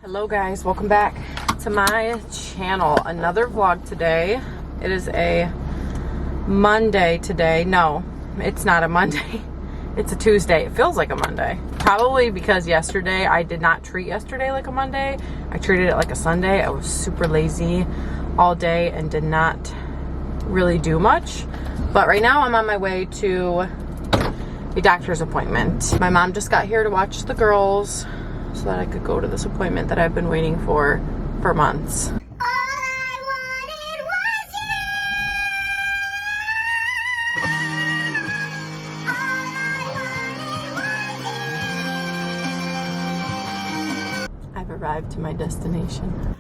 Hello guys, welcome back to my channel. Another vlog today. It is a Monday today. No, it's not a Monday. It's a Tuesday. It feels like a Monday. Probably because yesterday, I did not treat yesterday like a Monday. I treated it like a Sunday. I was super lazy all day and did not really do much. But right now I'm on my way to a doctor's appointment. My mom just got here to watch the girls so that I could go to this appointment that I've been waiting for months. I've arrived to my destination.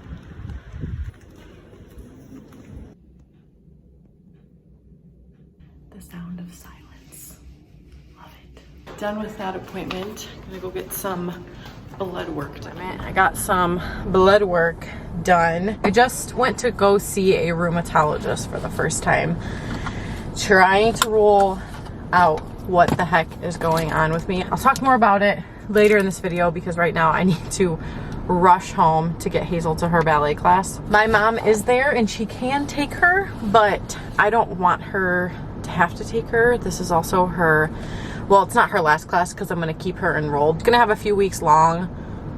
The sound of silence. Love it. Done with that appointment. I'm gonna go get some blood work done. I got some blood work done. I just went to go see a rheumatologist for the first time, trying to rule out what the heck is going on with me. I'll talk more about it later in this video because right now I need to rush home to get Hazel to her ballet class. My mom is there and she can take her, but I don't want her to have to take her. This is also her, well, it's not her last class because I'm going to keep her enrolled. Going to have a few weeks long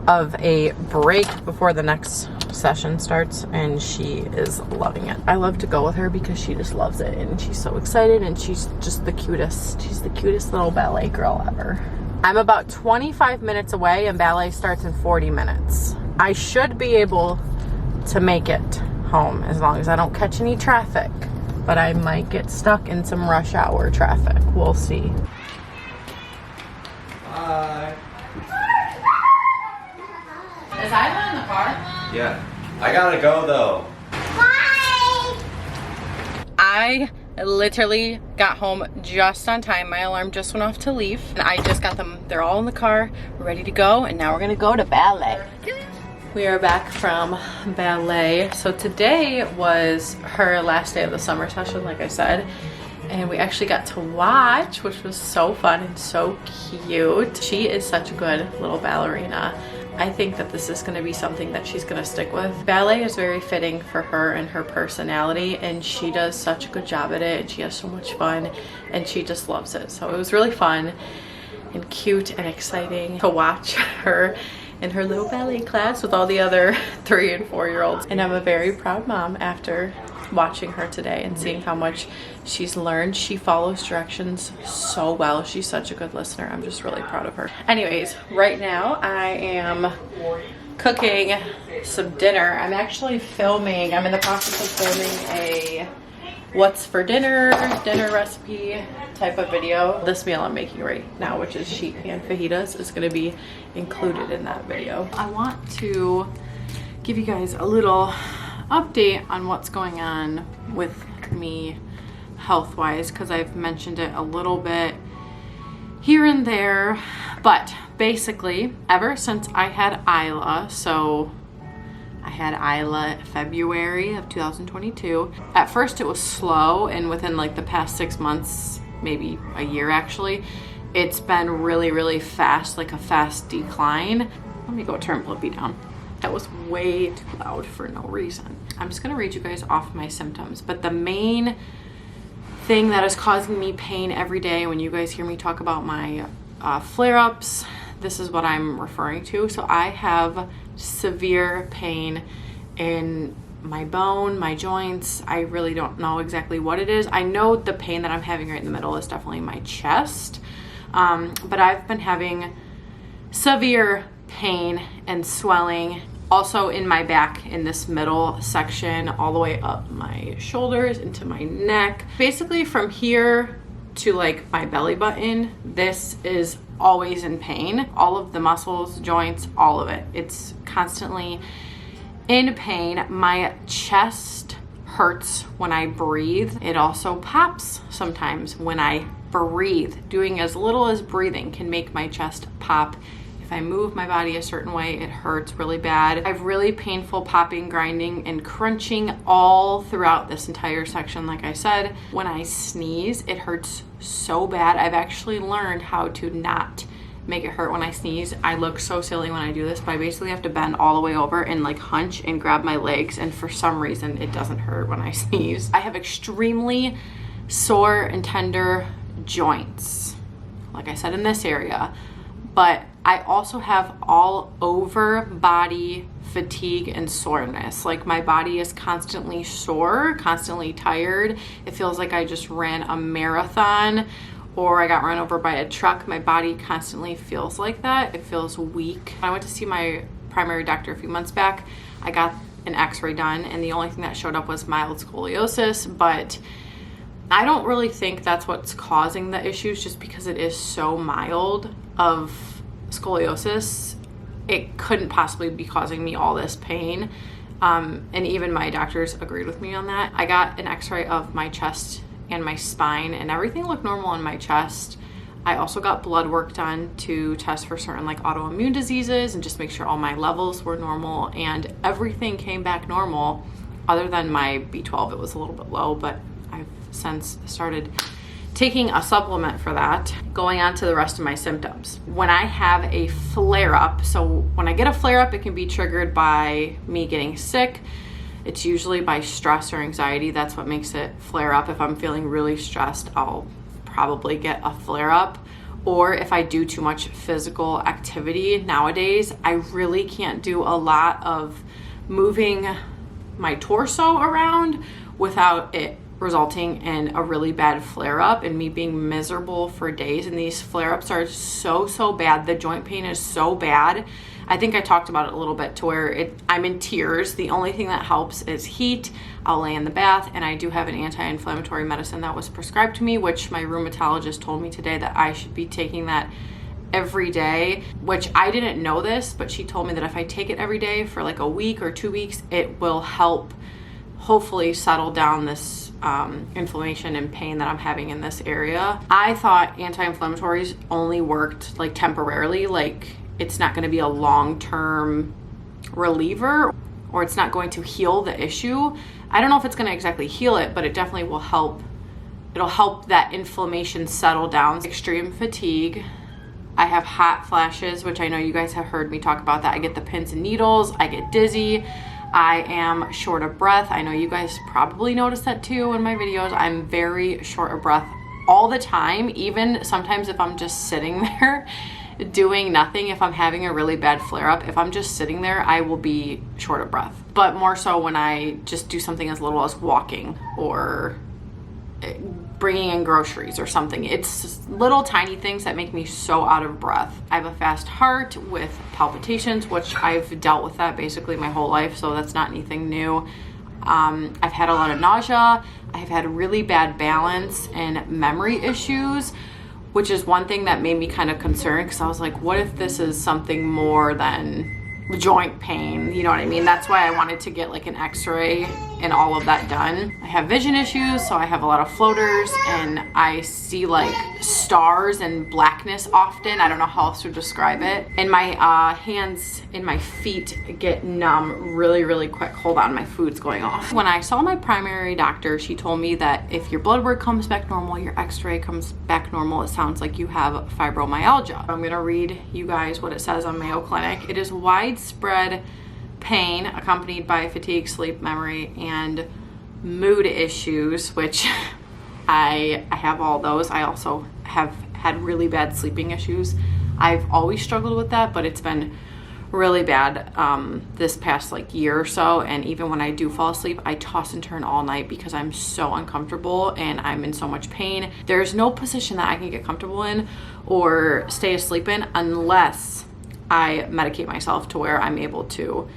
of a break before the next session starts, and she is loving it. I love to go with her because she just loves it and she's so excited and she's just the cutest. She's the cutest little ballet girl ever. I'm about 25 minutes away and ballet starts in 40 minutes. I should be able to make it home as long as I don't catch any traffic, but I might get stuck in some rush hour traffic. We'll see. Hi. Is Isla in the car? Yeah. I gotta go though. Bye! I literally got home just on time. My alarm just went off to leave. And I just got them. They're all in the car, ready to go. And now we're gonna go to ballet. We are back from ballet. So today was her last day of the summer session, like I said. And we actually got to watch, which was so fun and so cute. She is such a good little ballerina. I think that this is gonna be something that she's gonna stick with. Ballet is very fitting for her and her personality, and she does such a good job at it, and she has so much fun, and she just loves it. So it was really fun and cute and exciting to watch her in her little ballet class with all the other 3- and 4-year-olds. And I'm a very proud mom after watching her today and seeing how much she's learned. She follows directions so well. She's such a good listener. I'm just really proud of her. Anyways, right now I am cooking some dinner. I'm actually filming, I'm in the process of filming a what's for dinner recipe type of video. This meal I'm making right now, which is sheet pan fajitas, is going to be included in that video. I want to give you guys a little update on what's going on with me health-wise, because I've mentioned it a little bit here and there, but basically ever since I had Isla, so I had Isla February of 2022. At first it was slow, and within like the past 6 months, maybe a year actually, it's been really fast, like a fast decline. Let me go turn Blippi down. That was way too loud for no reason. I'm just gonna read you guys off my symptoms, but the main thing that is causing me pain every day when you guys hear me talk about my flare-ups, this is what I'm referring to. So I have severe pain in my bone, my joints. I really don't know exactly what it is. I know the pain that I'm having right in the middle is definitely my chest, but I've been having severe pain and swelling also in my back, in this middle section, all the way up my shoulders into my neck. Basically from here to like my belly button, this is always in pain. All of the muscles, joints, all of it. It's constantly in pain. My chest hurts when I breathe. It also pops sometimes when I breathe. Doing as little as breathing can make my chest pop. If I move my body a certain way, it hurts really bad. I have really painful popping, grinding, and crunching all throughout this entire section, like I said. When I sneeze, it hurts so bad. I've actually learned how to not make it hurt when I sneeze. I look so silly when I do this, but I basically have to bend all the way over and like hunch and grab my legs, and for some reason it doesn't hurt when I sneeze. I have extremely sore and tender joints, like I said, in this area, but I also have all over body fatigue and soreness. Like my body is constantly sore, constantly tired. It feels like I just ran a marathon or I got run over by a truck. My body constantly feels like that. It feels weak. I went to see my primary doctor a few months back. I got an x-ray done and the only thing that showed up was mild scoliosis, but I don't really think that's what's causing the issues, just because it is so mild of scoliosis. It couldn't possibly be causing me all this pain. And even my doctors agreed with me on that. I got an x-ray of my chest and my spine and everything looked normal in my chest. I also got blood work done to test for certain like autoimmune diseases and just make sure all my levels were normal, and everything came back normal other than my B12. It was a little bit low, but I've since started taking a supplement for that. Going on to the rest of my symptoms. When I have a flare-up, so when I get a flare-up, it can be triggered by me getting sick. It's usually by stress or anxiety. That's what makes it flare up. If I'm feeling really stressed, I'll probably get a flare-up. Or if I do too much physical activity nowadays, I really can't do a lot of moving my torso around without it resulting in a really bad flare-up and me being miserable for days. And these flare-ups are so bad. The joint pain is so bad. I think I talked about it a little bit to where I'm in tears. The only thing that helps is heat. I'll lay in the bath, and I do have an anti-inflammatory medicine that was prescribed to me, which my rheumatologist told me today that I should be taking that every day, which I didn't know this, but she told me that if I take it every day for like a week or 2 weeks, it will help hopefully settle down this inflammation and pain that I'm having in this area. I thought anti-inflammatories only worked like temporarily, like it's not going to be a long-term reliever, or it's not going to heal the issue. I don't know if it's going to exactly heal it, but it definitely will help. It'll help that inflammation settle down. Extreme fatigue. I have hot flashes, which I know you guys have heard me talk about that. I get the pins and needles. I get dizzy. I am short of breath. I know you guys probably noticed that too in my videos. I'm very short of breath all the time, even sometimes if I'm just sitting there doing nothing. If I'm having a really bad flare-up, if I'm just sitting there, I will be short of breath. But more so when I just do something as little as walking or bringing in groceries or something. It's little tiny things that make me so out of breath. I have a fast heart with palpitations, which I've dealt with that basically my whole life, so that's not anything new. I've had a lot of nausea. I've had really bad balance and memory issues, which is one thing that made me kind of concerned, because I was like, what if this is something more than joint pain? You know what I mean? That's why I wanted to get like an x-ray and all of that done. I have vision issues, so I have a lot of floaters and I see like stars and blackness often. I don't know how else to describe it. And my hands and my feet get numb really quick. Hold on, my food's going off. When I saw my primary doctor, she told me that if your blood work comes back normal, your x-ray comes back normal, it sounds like you have fibromyalgia. I'm gonna read you guys what it says on Mayo Clinic. It is widespread pain accompanied by fatigue, sleep, memory, and mood issues, which I have all those. I also have had really bad sleeping issues. I've always struggled with that, but it's been really bad this past like year or so. And even when I do fall asleep, I toss and turn all night because I'm so uncomfortable and I'm in so much pain. There's no position that I can get comfortable in or stay asleep in unless I medicate myself to where I'm able to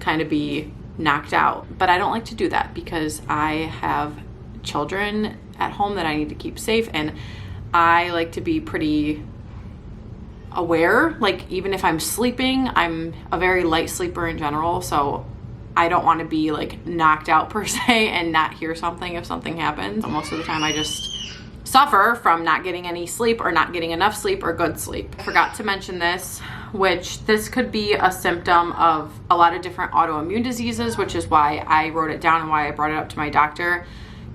kind of be knocked out. But I don't like to do that because I have children at home that I need to keep safe, and I like to be pretty aware. Like even if I'm sleeping, I'm a very light sleeper in general, so I don't want to be like knocked out per se and not hear something if something happens. So most of the time I just suffer from not getting any sleep or not getting enough sleep or good sleep. I forgot to mention this, which this could be a symptom of a lot of different autoimmune diseases, which is why I wrote it down and why I brought it up to my doctor.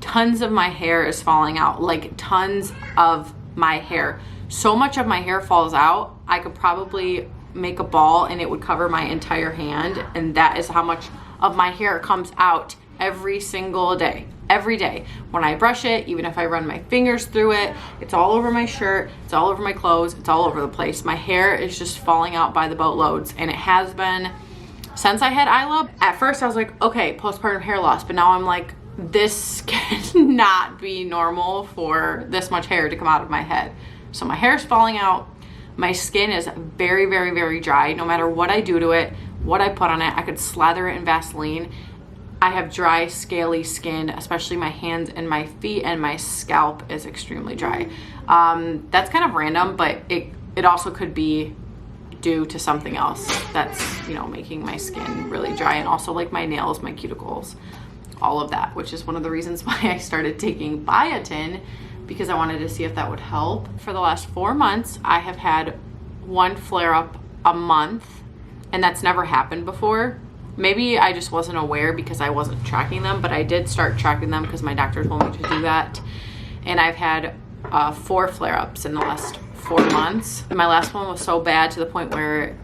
Tons of my hair is falling out, like tons of my hair. so much of my hair falls out. I could probably make a ball and it would cover my entire hand, and that is how much of my hair comes out every single day. Every day when I brush it, even if I run my fingers through it, it's all over my shirt, it's all over my clothes, it's all over the place. My hair is just falling out by the boatloads, and it has been since I had Isla. At first I was like, okay, postpartum hair loss, but now I'm like, this cannot be normal for this much hair to come out of my head. So my hair is falling out. My skin is very, very, very dry. No matter what I do to it, what I put on it, I could slather it in Vaseline. I have dry, scaly skin, especially my hands and my feet, and my scalp is extremely dry. That's kind of random, but it also could be due to something else that's, you know, making my skin really dry, and also like my nails, my cuticles, all of that, which is one of the reasons why I started taking biotin, because I wanted to see if that would help. For the last 4 months, I have had 1 flare-up a month, and that's never happened before. Maybe I just wasn't aware because I wasn't tracking them, but I did start tracking them because my doctor told me to do that. And I've had 4 flare-ups in the last 4 months. And my last one was so bad to the point where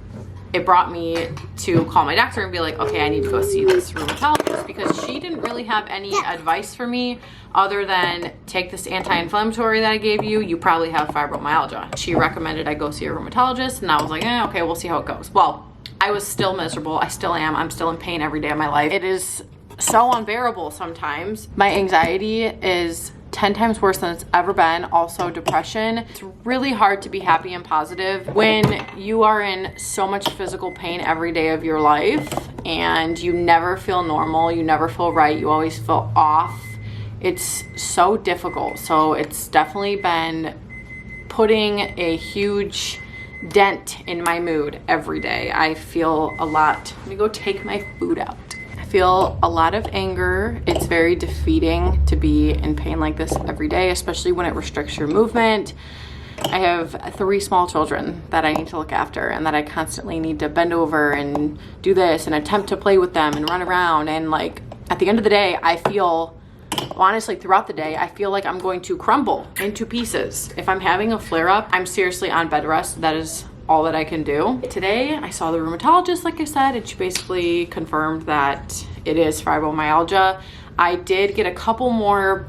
it brought me to call my doctor and be like, okay, I need to go see this rheumatologist, because she didn't really have any advice for me other than take this anti-inflammatory that I gave you. You probably have fibromyalgia. She recommended I go see a rheumatologist, and I was like, okay, we'll see how it goes. Well, I was still miserable. I still am. I'm still in pain every day of my life. It is so unbearable sometimes. My anxiety is 10 times worse than it's ever been. Also depression. It's really hard to be happy and positive when you are in so much physical pain every day of your life, and you never feel normal. You never feel right. You always feel off. It's so difficult. So it's definitely been putting a huge dent in my mood every day. I feel a lot. Let me go take my food out. I feel a lot of anger. It's very defeating to be in pain like this every day, especially when it restricts your movement. I have 3 small children that I need to look after, and that I constantly need to bend over and do this and attempt to play with them and run around. And like at the end of the day, I feel, honestly, throughout the day, I feel like I'm going to crumble into pieces. If I'm having a flare-up, I'm seriously on bed rest. That is all that I can do. Today, I saw the rheumatologist, like I said, and she basically confirmed that it is fibromyalgia. I did get a couple more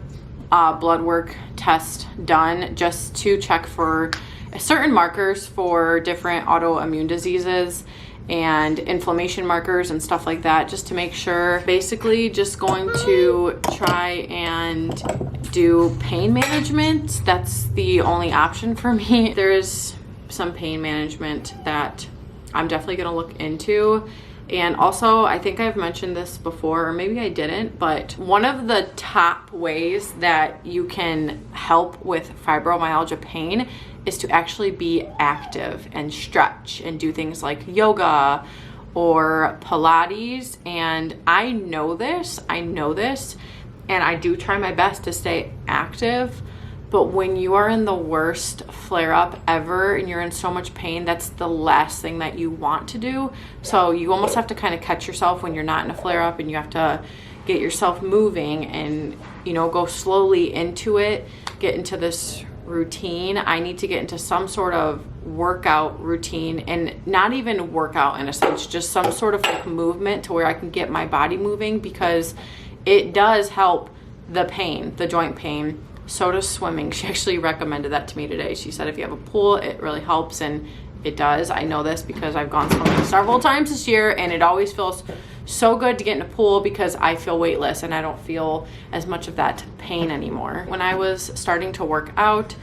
blood work tests done just to check for certain markers for different autoimmune diseases and inflammation markers and stuff like that, just to make sure. Basically just going to try and do pain management. That's the only option for me. There is some pain management that I'm definitely going to look into. And also, I think I've mentioned this before, or maybe I didn't, but one of the top ways that you can help with fibromyalgia pain is to actually be active and stretch and do things like yoga or Pilates. And I know this, and I do try my best to stay active. But when you are in the worst flare-up ever and you're in so much pain, that's the last thing that you want to do. So you almost have to kind of catch yourself when you're not in a flare-up, and you have to get yourself moving and, you know, go slowly into it, get into this routine. I need to get into some sort of workout routine, and not even workout in a sense, just some sort of like movement to where I can get my body moving, because it does help the pain, the joint pain. So does swimming. She actually recommended that to me today. She said if you have a pool, it really helps, and it does. I know this because I've gone swimming several times this year, and it always feels so good to get in a pool because I feel weightless and I don't feel as much of that pain anymore. When I was starting to work out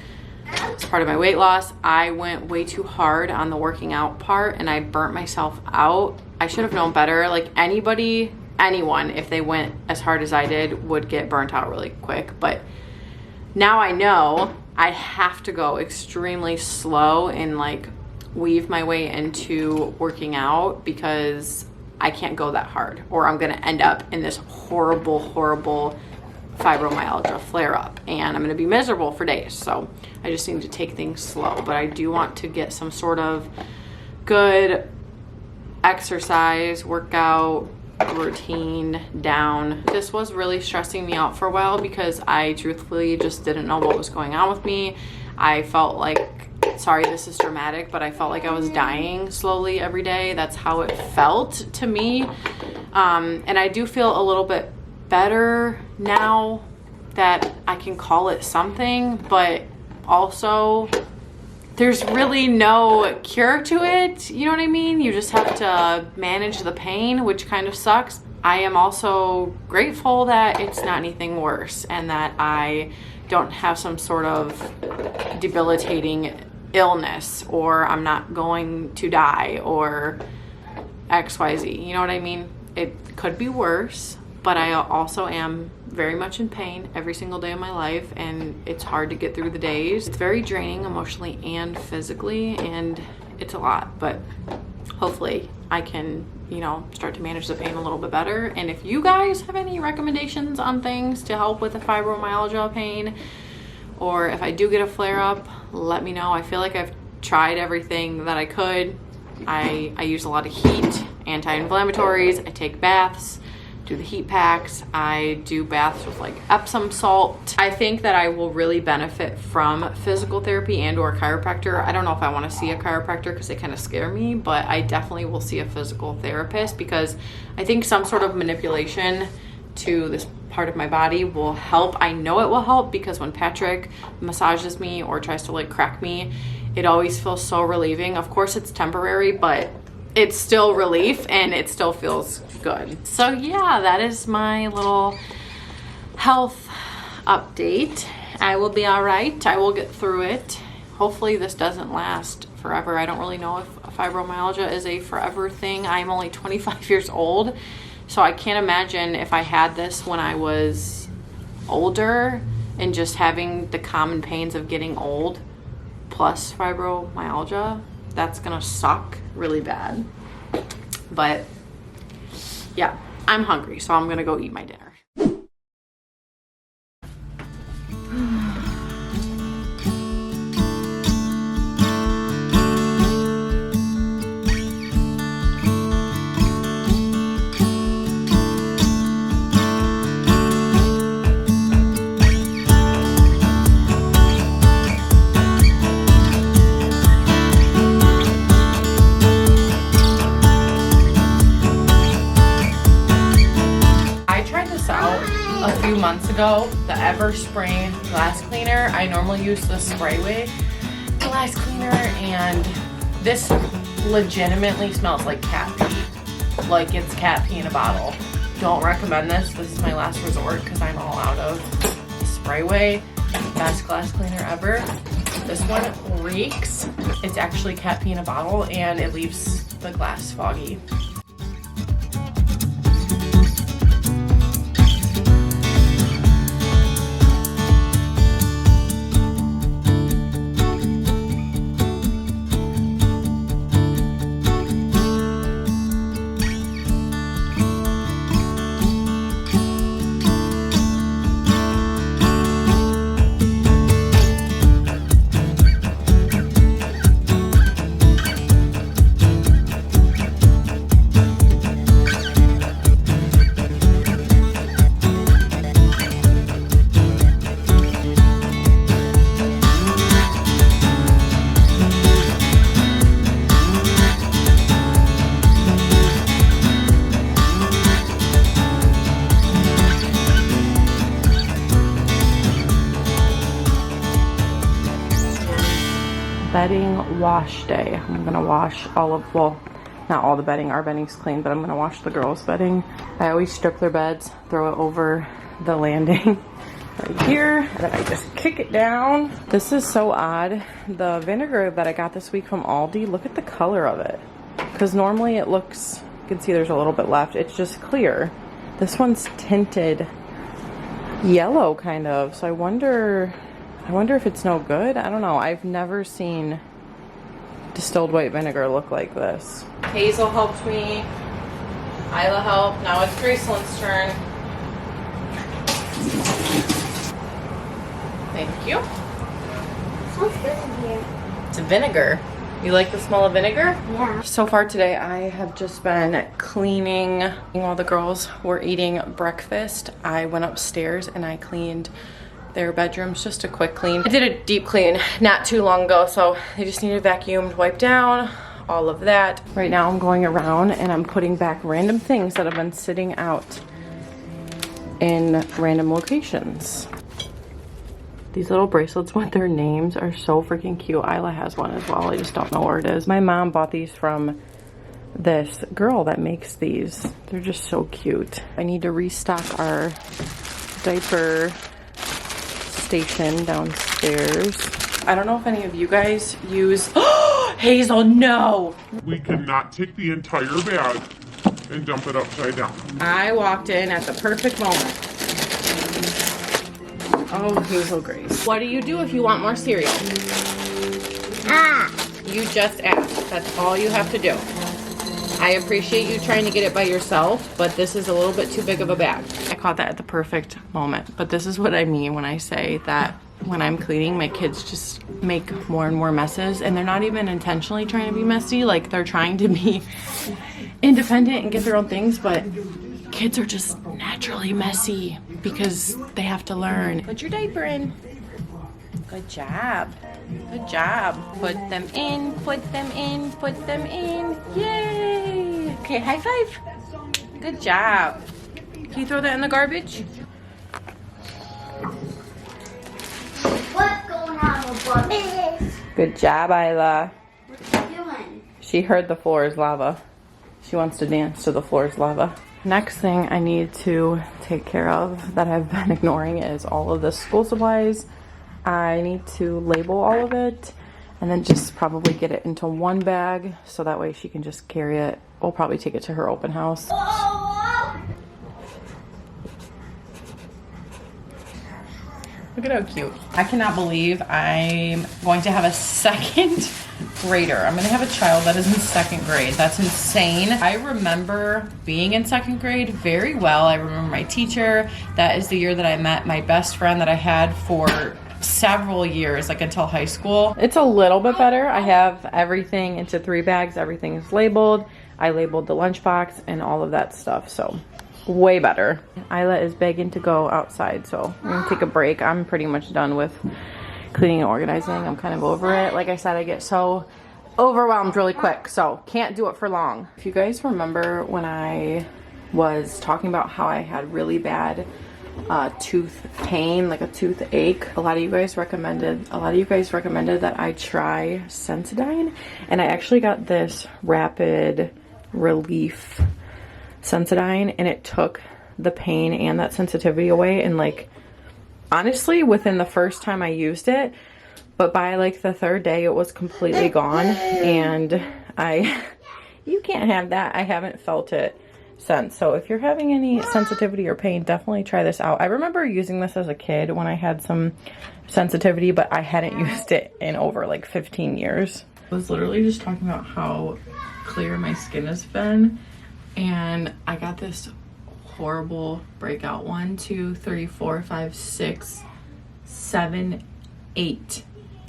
as part of my weight loss, I went way too hard on the working out part, and I burnt myself out. I should have known better. Like anyone, if they went as hard as I did, would get burnt out really quick. But now I know I have to go extremely slow and like weave my way into working out, because I can't go that hard, or I'm gonna end up in this horrible fibromyalgia flare up, and I'm gonna be miserable for days. So I just need to take things slow, but I do want to get some sort of good exercise, workout, routine down. This was really stressing me out for a while because I truthfully just didn't know what was going on with me. I felt like sorry this is dramatic, but I felt like I was dying slowly every day. That's how it felt to me. And I do feel a little bit better now that I can call it something, but also there's really no cure to it. You know what I mean? You just have to manage the pain, which kind of sucks. I am also grateful that it's not anything worse and that I don't have some sort of debilitating illness, or I'm not going to die, or XYZ. You know what I mean? It could be worse, but I also am very much in pain every single day of my life, and it's hard to get through the days. It's very draining emotionally and physically, and it's a lot, but hopefully I can, you know, start to manage the pain a little bit better. And if you guys have any recommendations on things to help with the fibromyalgia pain, or if I do get a flare-up, let me know. I feel like I've tried everything that I could. I use a lot of heat, anti-inflammatories, I take baths, do the heat packs, I do baths with like Epsom salt. I think that I will really benefit from physical therapy and or chiropractor. I don't know if I want to see a chiropractor because they kind of scare me, but I definitely will see a physical therapist because I think some sort of manipulation to this part of my body will help. I know it will help because when Patrick massages me or tries to like crack me, it always feels so relieving. Of course it's temporary, but it's still relief and it still feels good. So yeah, that is my little health update. I will be all right. I will get through it. Hopefully this doesn't last forever. I don't really know if fibromyalgia is a forever thing. I'm only 25 years old, so I can't imagine if I had this when I was older and just having the common pains of getting old plus fibromyalgia. That's gonna suck really bad. But yeah, I'm hungry, so I'm gonna go eat my dinner. Months ago, the Ever Spray glass cleaner. I normally use the Sprayway glass cleaner, and this legitimately smells like cat pee. Like it's cat pee in a bottle. Don't recommend this. This is my last resort because I'm all out of Sprayway. Best glass cleaner ever. This one reeks. It's actually cat pee in a bottle, and it leaves the glass foggy. Bedding wash day. I'm gonna wash all of, well, not all the bedding, our bedding's clean, but I'm gonna wash the girls' bedding. I always strip their beds, throw it over the landing right here, and then I just kick it down. This is so odd. The vinegar that I got this week from Aldi, look at the color of it. Because normally it looks, you can see there's a little bit left, it's just clear. This one's tinted yellow kind of, so I wonder if it's no good. I don't know. I've never seen distilled white vinegar look like this. Hazel helped me. Isla helped. Now it's Graceland's turn. Thank you. It smells good in here. It's vinegar. You like the smell of vinegar? Yeah. So far today, I have just been cleaning. While the girls were eating breakfast, I went upstairs and I cleaned their bedrooms, just a quick clean. I did a deep clean not too long ago, so they just needed vacuumed, wiped down, all of that. Right now I'm going around and I'm putting back random things that have been sitting out in random locations. These little bracelets with their names are so freaking cute. Isla has one as well. I just don't know where it is. My mom bought these from this girl that makes these. They're just so cute. I need to restock our diaper station downstairs. I don't know if any of you guys use... Hazel, no! We cannot take the entire bag and dump it upside down. I walked in at the perfect moment. Oh, Hazel Grace. What do you do if you want more cereal? You just ask. That's all you have to do. I appreciate you trying to get it by yourself, but this is a little bit too big of a bag. I caught that at the perfect moment. But this is what I mean when I say that when I'm cleaning, my kids just make more and more messes, and they're not even intentionally trying to be messy. Like, they're trying to be independent and get their own things, but kids are just naturally messy because they have to learn. Put your diaper in. Good job. Good job. Put them in, put them in, put them in. Yay! Okay, high five. Good job. Can you throw that in the garbage? What's going on with this? Good job, Isla. What are you doing? She heard the floor is lava. She wants to dance to the floor is lava. Next thing I need to take care of that I've been ignoring is all of the school supplies. I need to label all of it and then just probably get it into one bag so that way she can just carry it. We'll probably take it to her open house. Look at how cute. I cannot believe I'm going to have a second grader. I'm going to have a child that is in second grade. That's insane. I remember being in second grade very well. I remember my teacher. That is the year that I met my best friend that I had for several years, like until high school. It's a little bit better. I have everything into 3 bags. Everything is labeled. I labeled the lunchbox and all of that stuff. So way better. Isla is begging to go outside, so we're gonna take a break. I'm pretty much done with cleaning and organizing. I'm kind of over it. Like I said, I get so overwhelmed really quick, so can't do it for long. If you guys remember when I was talking about how I had really bad tooth pain, like a toothache, a lot of you guys recommended that I try Sensodyne, and I actually got this rapid relief Sensodyne, and it took the pain and that sensitivity away, and like honestly within the first time I used it, but by like the 3rd day it was completely gone. And you can't have that. I haven't felt it since. So if you're having any sensitivity or pain, definitely try this out. I remember using this as a kid when I had some sensitivity, but I hadn't used it in over like 15 years. I was literally just talking about how clear my skin has been, and I got this horrible breakout. 1, 2, 3, 4, 5, 6, 7, 8.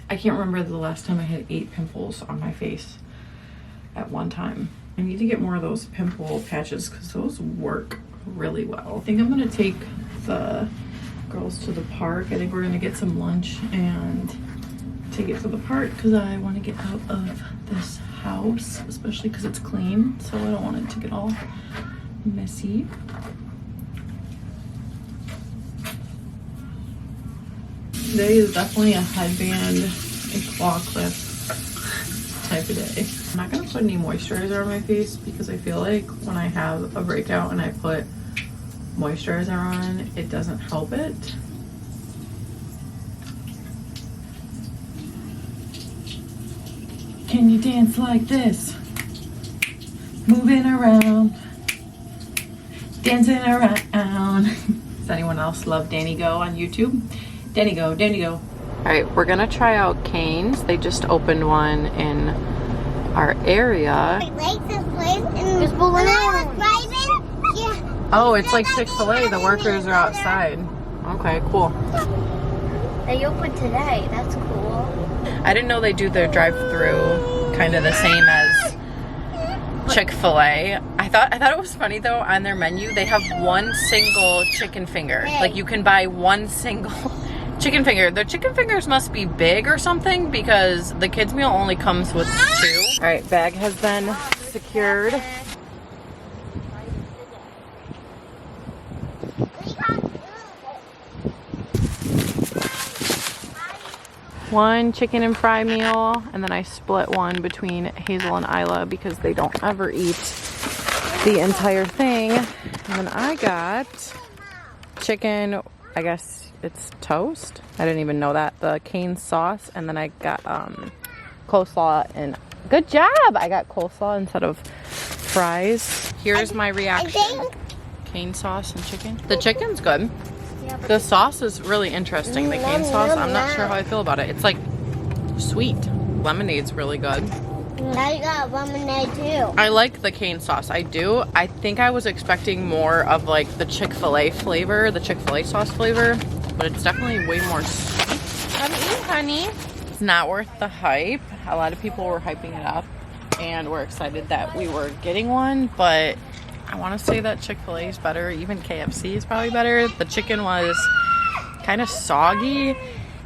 I can't remember the last time I had 8 pimples on my face at one time. I need to get more of those pimple patches because those work really well. I think I'm gonna take the girls to the park. I think we're gonna get some lunch and take it to the park because I want to get out of this house, especially because it's clean, so I don't want it to get all messy. Today is definitely a headband and claw clip type of day. I'm not gonna put any moisturizer on my face because I feel like when I have a breakout and I put moisturizer on, it doesn't help it. Can you dance like this? Moving around, dancing around. Does anyone else love Danny Go on YouTube? Danny Go, Danny Go. All right, we're gonna try out Cane's. They just opened one in our area. I like this place. And when I was driving, yeah. Oh, it's like Chick-fil-A. The workers are outside. Okay, cool. They opened today. That's cool. I didn't know they do their drive-through kind of the same as Chick-fil-A. I thought it was funny though, on their menu they have one single chicken finger. Like you can buy one single chicken finger. The chicken fingers must be big or something because the kids meal only comes with 2. All right, bag has been secured. One chicken and fry meal, and then I split one between Hazel and Isla because they don't ever eat the entire thing. And then I got chicken, I guess it's toast. I didn't even know that. The cane sauce, and then I got coleslaw, and good job! I got coleslaw instead of fries. Here's my reaction. Cane sauce and chicken. The chicken's good. The sauce is really interesting. The cane sauce, I'm not sure how I feel about it. It's like sweet. Lemonade's really good. I got lemonade too. I like the cane sauce. I do. I think I was expecting more of like the Chick-fil-A flavor, the Chick-fil-A sauce flavor, but it's definitely way more sweet. Come eat, honey. It's not worth the hype. A lot of people were hyping it up and were excited that we were getting one, but I want to say that Chick-fil-A is better. Even KFC is probably better. The chicken was kind of soggy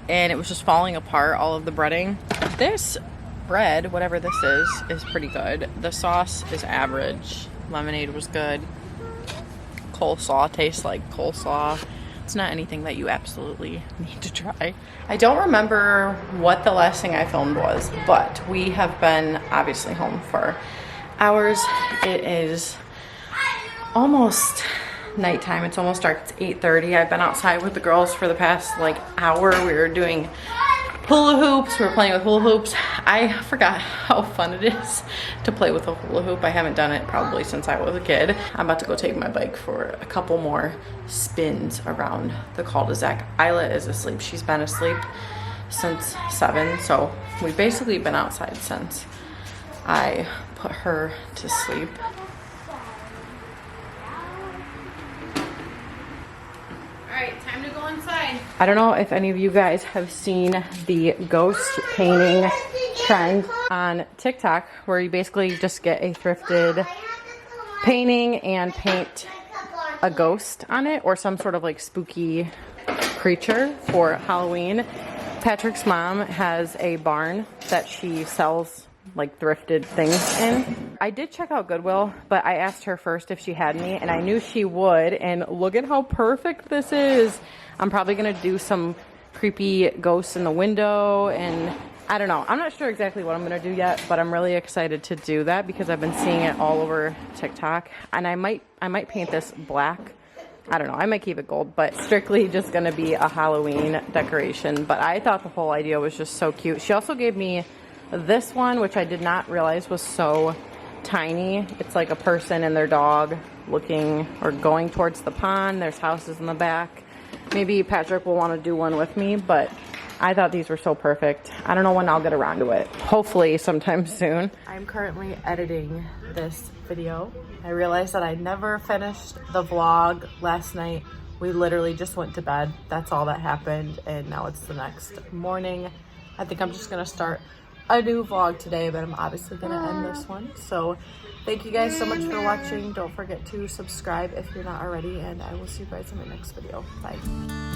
and it was just falling apart, all of the breading. This bread, whatever this is pretty good. The sauce is average. Lemonade was good. Coleslaw tastes like coleslaw. It's not anything that you absolutely need to try. I don't remember what the last thing I filmed was, but we have been obviously home for hours. It is almost nighttime. It's almost dark. It's 8:30. I've been outside with the girls for the past like hour. We were doing hula hoops. We were playing with hula hoops. I forgot how fun it is to play with a hula hoop. I haven't done it probably since I was a kid. I'm about to go take my bike for a couple more spins around the cul-de-sac. Isla is asleep. She's been asleep since 7, so we've basically been outside since I put her to sleep. Alright, time to go inside. I don't know if any of you guys have seen the ghost painting trend on TikTok, where you basically just get a thrifted painting and paint a ghost on it or some sort of like spooky creature for Halloween. Patrick's mom has a barn that she sells like thrifted things in. I did check out Goodwill, but I asked her first if she had any, and I knew she would, and look at how perfect this is. I'm probably gonna do some creepy ghosts in the window, and I don't know. I'm not sure exactly what I'm gonna do yet, but I'm really excited to do that because I've been seeing it all over TikTok, and I might paint this black. I don't know, I might keep it gold, but strictly just gonna be a Halloween decoration. But I thought the whole idea was just so cute. She also gave me this one, which I did not realize was so tiny. It's like a person and their dog looking or going towards the pond. There's houses in the back. Maybe Patrick will want to do one with me, but I thought these were so perfect. I don't know when I'll get around to it. Hopefully sometime soon. I'm currently editing this video. I realized that I never finished the vlog last night. We literally just went to bed. That's all that happened, and now it's the next morning. I think I'm just gonna start a new vlog today, but I'm obviously gonna end this one. So thank you guys so much for watching. Don't forget to subscribe if you're not already, and I will see you guys in my next video. Bye.